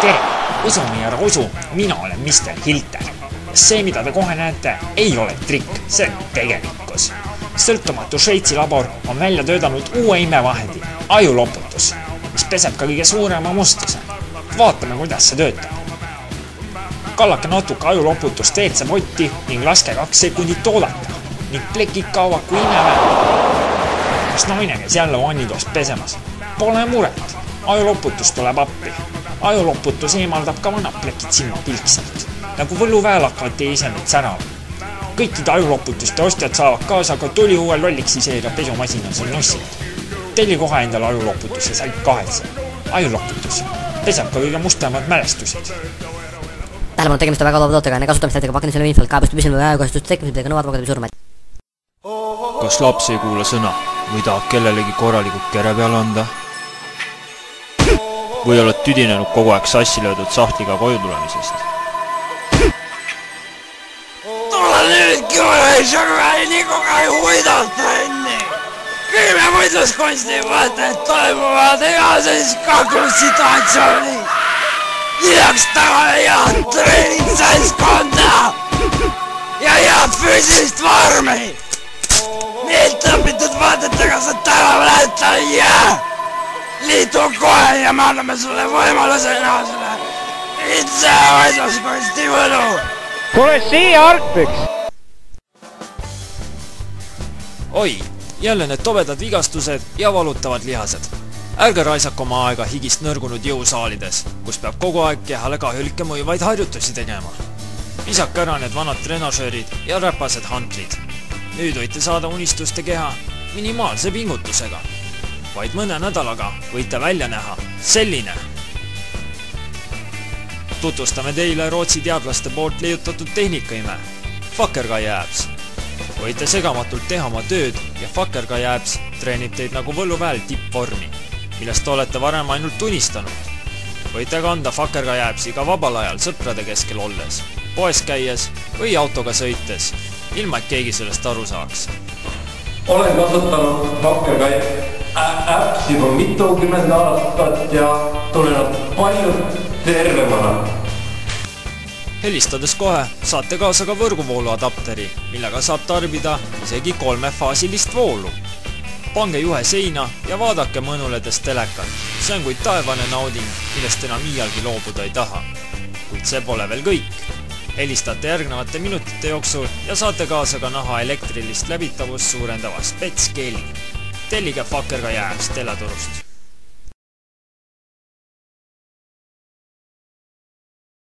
Tere, usu või ära usu, mina olen Mr. Hilter. See, mida te kohe näete, ei ole trikk, see on tegelikkus. Sõltumatu Šveitsi labor on välja töötanud uue imevahendi, ajuloputus, mis peseb ka kõige suurema mustuse. Vaatame, kuidas see töötab. Kallake natuke ajuloputust WC potti ning laske 2 sekundit oodata ning plekid kaovad kui imeväe. Kas naine käis jälle vannitoast pesemas? Pole muret, ajuloputus tuleb appi. Ajuloputus eemaldab ka vanad plekid silma pilkselt, nagu võluväel hakkavad teie isemid särama. Kõikide ajuloputuste ostjad saavad kaasa ka tuli uue Lolliksi-seeria pesumasinas on nussinud. Telli kohe endale ajuloputuse said 8. Ajuloputus peseb ka kõige mustemad mälestused. Tähelepanu tegemist on väga loova tootega, enne kasutamist pakendusele infot, kaebuste püsinud või ajakasutust tekkimisega nõuad pakendab surmaid. Kas laps ei kuule sõna või tahab kellelegi korralikult kere peale anda? Või oled tüdinenud kogu aeg sassi löödud sahtliga koju tulemisest? Tule nüüdki võisõgväli nii kogu aeg huidata enne! Kõime võitluskunsti võtted toimuvad igases kaklussituatsiooni! Lisaks tagale head treenid seltskonda ja head füüsilist vormi! Neid õpitud vaadetega sa tänaval ette ei jää! Liitu kohe ja me anname sulle võimaluse näha selle itse võitluskunsti võlu! Tule siia, Argpüks! Oi, jälle need tobedad vigastused ja valutavad lihased. Ärge raisake oma aega higist nõrgunud jõusaalides, kus peab kogu aeg kehale kahjulikke mõjuvaid harjutusi tegema. Visake ära need vanad trenažöörid ja räpased hantrid. Nüüd võite saada unistuste keha minimaalse pingutusega. Vaid mõne nädalaga võite välja näha selline. Tutvustame teile Rootsi teadlaste poolt leiutatud tehnikaime, Fakkergai Abs. Võite segamatult teha oma tööd ja Fakkergai Abs treenib teid nagu võluväel tippvormi, millest olete varem ainult unistanud. Võite kanda Fakkergai Absi ka vabal ajal sõprade keskel olles, poes käies või autoga sõites, ilma et keegi sellest aru saaks. Olen kasutanud Fakkergai Abs juba mitukümmend aastat ja tunnen palju tervemana. Helistades kohe saate kaasa ka võrguvoolu adapteri, millega saab tarbida isegi 3-faasilist voolu. Pange juhe seina ja vaadake mõnuledes telekat. See on kui taevane nauding, millest enam iialgi loobuda ei taha. Kuid see pole veel kõik. Helistate järgnevate minutite jooksul ja saate kaasa ka naha elektrilist läbitavust suurendava spetskeeli. Tellige Fakkergai Abs teleturust.